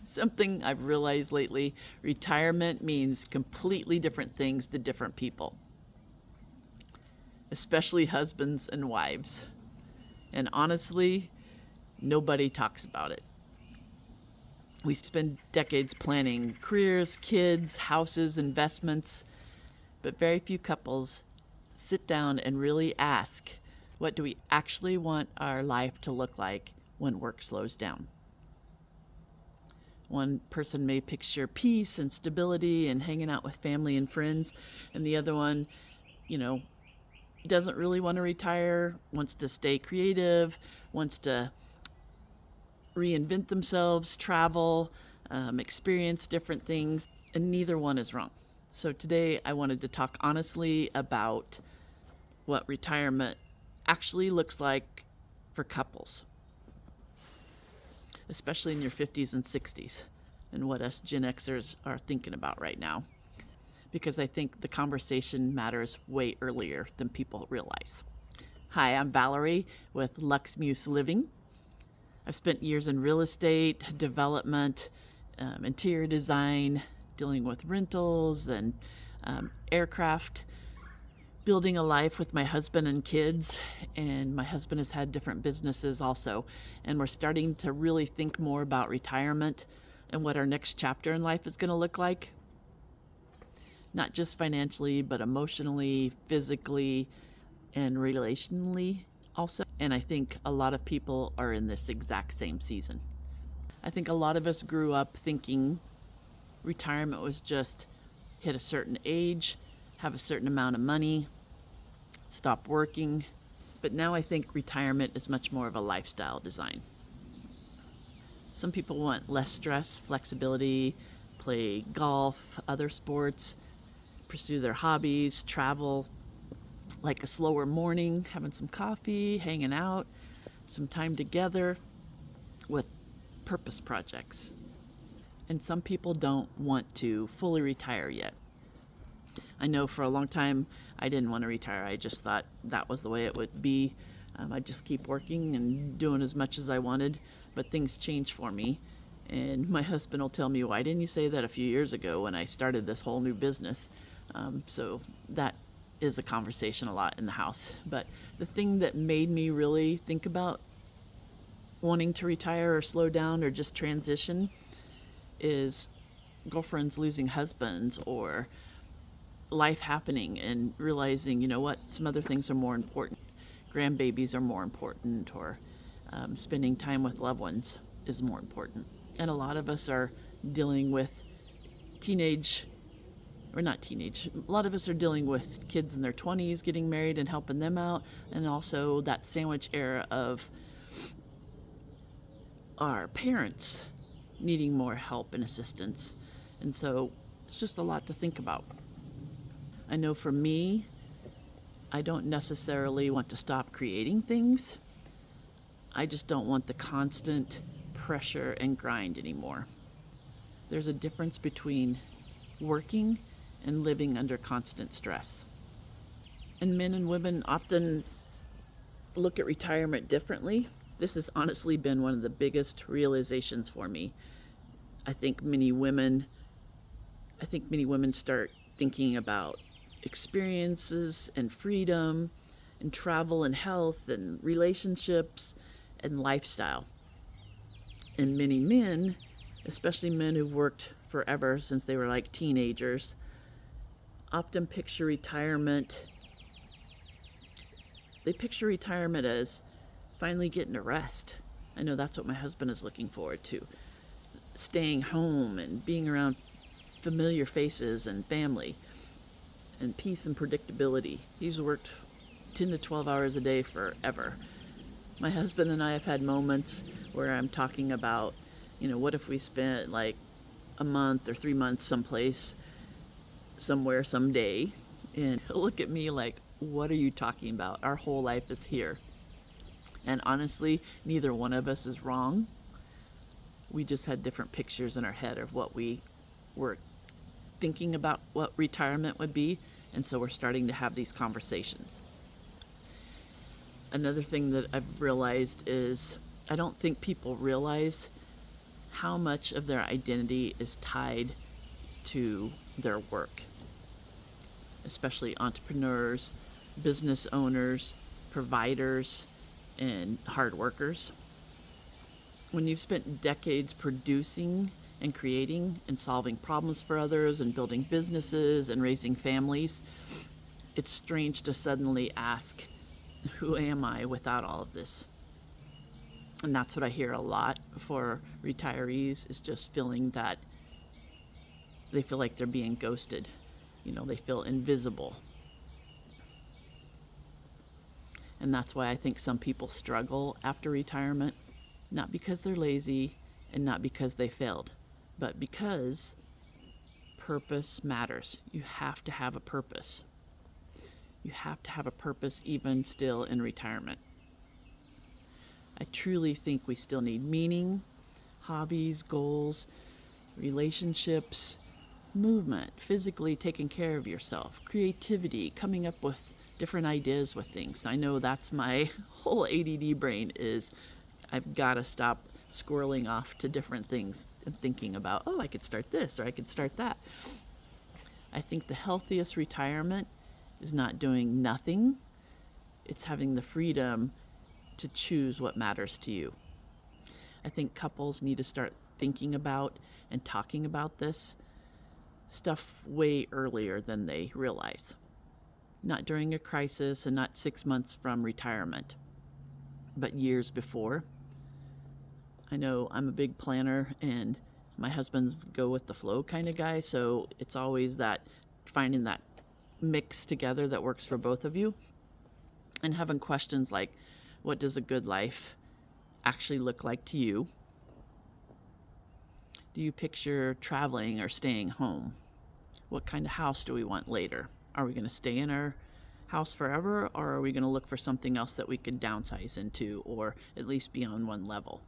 Something I've realized lately, retirement means completely different things to different people, especially husbands and wives. And honestly, nobody talks about it. We spend decades planning careers, kids, houses, investments, but very few couples sit down and really ask, what do we actually want our life to look like when work slows down? One person may picture peace and stability and hanging out with family and friends, and the other one, you know, doesn't really want to retire, wants to stay creative, wants to reinvent themselves, travel, experience different things, and neither one is wrong. So today I wanted to talk honestly about what retirement actually looks like for couples, especially in your 50s and 60s, and what us Gen Xers are thinking about right now. Because I think the conversation matters way earlier than people realize. Hi, I'm Valerie with Lux Muse Living. I've spent years in real estate, development, interior design, dealing with rentals and aircraft, building a life with my husband and kids. And my husband has had different businesses also. And we're starting to really think more about retirement and what our next chapter in life is going to look like. Not just financially, but emotionally, physically, and relationally also. And I think a lot of people are in this exact same season. I think a lot of us grew up thinking retirement was just hit a certain age, have a certain amount of money, stop working. But now I think retirement is much more of a lifestyle design. Some people want less stress, flexibility, play golf, other sports, pursue their hobbies, travel, like a slower morning, having some coffee, hanging out, some time together with purpose projects. And some people don't want to fully retire yet. I know for a long time I didn't want to retire. I just thought that was the way it would be. I'd just keep working and doing as much as I wanted, but things changed for me. And my husband will tell me, why didn't you say that a few years ago when I started this whole new business? So that is a conversation a lot in the house. But the thing that made me really think about wanting to retire or slow down or just transition is girlfriends losing husbands or life happening and realizing, you know what, some other things are more important. Grandbabies are more important, or spending time with loved ones is more important. And a lot of us are dealing with a lot of us are dealing with kids in their 20s getting married and helping them out, and also that sandwich era of our parents needing more help and assistance. And so it's just a lot to think about. I know for me, I don't necessarily want to stop creating things. I just don't want the constant pressure and grind anymore. There's a difference between working and living under constant stress. And men and women often look at retirement differently. This has honestly been one of the biggest realizations for me. I think many women start thinking about experiences and freedom and travel and health and relationships and lifestyle. And many men, especially men who've worked forever since they were like teenagers, often picture retirement. They picture retirement as finally getting a rest. I know that's what my husband is looking forward to. Staying home and being around familiar faces and family and peace and predictability. He's worked 10 to 12 hours a day forever. My husband and I have had moments where I'm talking about, what if we spent like a month or 3 months someplace, somewhere, someday, and he'll look at me like, what are you talking about? Our whole life is here. And honestly, neither one of us is wrong. We just had different pictures in our head of what we were thinking about what retirement would be, and so we're starting to have these conversations. Another thing that I've realized is I don't think people realize how much of their identity is tied to their work, especially entrepreneurs, business owners, providers, and hard workers. When you've spent decades producing and creating and solving problems for others and building businesses and raising families, it's strange to suddenly ask, who am I without all of this? And that's what I hear a lot for retirees, is just feeling that they feel like they're being ghosted. They feel invisible. And that's why I think some people struggle after retirement, not because they're lazy and not because they failed, but because purpose matters. You have to have a purpose. You have to have a purpose even still in retirement. I truly think we still need meaning, hobbies, goals, relationships, movement, physically taking care of yourself, creativity, coming up with different ideas with things. I know that's my whole ADD brain is I've got to stop squirreling off to different things and thinking about, oh, I could start this or I could start that. I think the healthiest retirement is not doing nothing. It's having the freedom to choose what matters to you. I think couples need to start thinking about and talking about this stuff way earlier than they realize. Not during a crisis and not 6 months from retirement, but years before. I know I'm a big planner and my husband's go with the flow kind of guy, so it's always that finding that mix together that works for both of you, and having questions like, what does a good life actually look like to you? Do you picture traveling or staying home? What kind of house do we want later? Are we going to stay in our house forever, or are we going to look for something else that we can downsize into, or at least be on one level?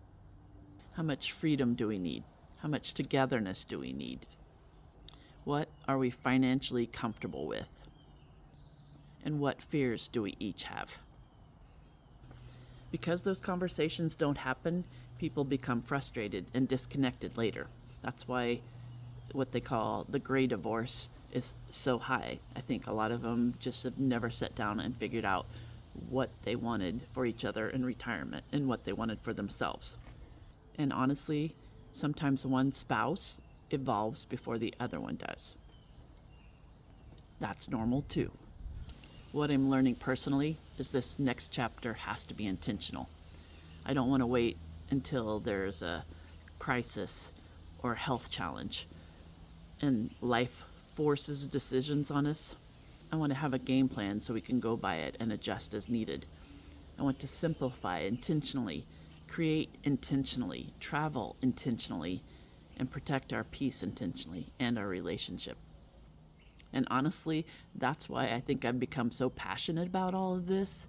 How much freedom do we need? How much togetherness do we need? What are we financially comfortable with? And what fears do we each have? Because those conversations don't happen, people become frustrated and disconnected later. That's why what they call the gray divorce is so high. I think a lot of them just have never sat down and figured out what they wanted for each other in retirement and what they wanted for themselves. And honestly, sometimes one spouse evolves before the other one does. That's normal too. What I'm learning personally is this next chapter has to be intentional. I don't want to wait until there's a crisis or a health challenge and life forces decisions on us. I want to have a game plan so we can go by it and adjust as needed. I want to simplify intentionally, create intentionally, travel intentionally, and protect our peace intentionally and our relationship. And honestly, that's why I think I've become so passionate about all of this.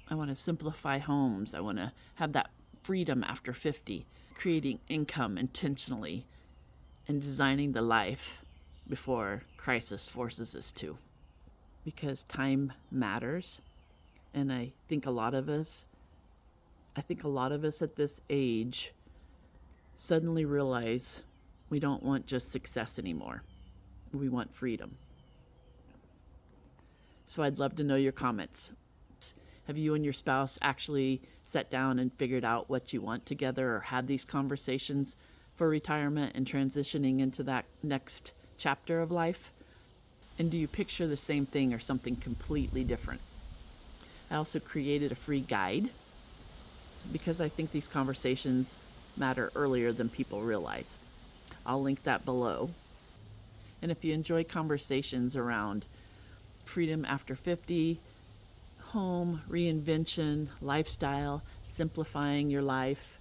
I want to simplify homes. I want to have that freedom after 50, creating income intentionally, and designing the life before crisis forces us to. Because time matters. And I think a lot of us at this age suddenly realize we don't want just success anymore. We want freedom. So I'd love to know your comments. Have you and your spouse actually sat down and figured out what you want together, or had these conversations for retirement and transitioning into that next chapter of life? And do you picture the same thing or something completely different? I also created a free guide because I think these conversations matter earlier than people realize. I'll link that below. And if you enjoy conversations around freedom after 50, home, reinvention, lifestyle, simplifying your life,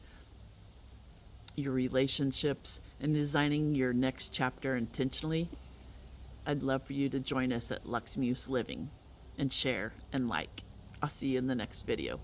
your relationships, and designing your next chapter intentionally, I'd love for you to join us at Lux Muse Living and share and like. I'll see you in the next video.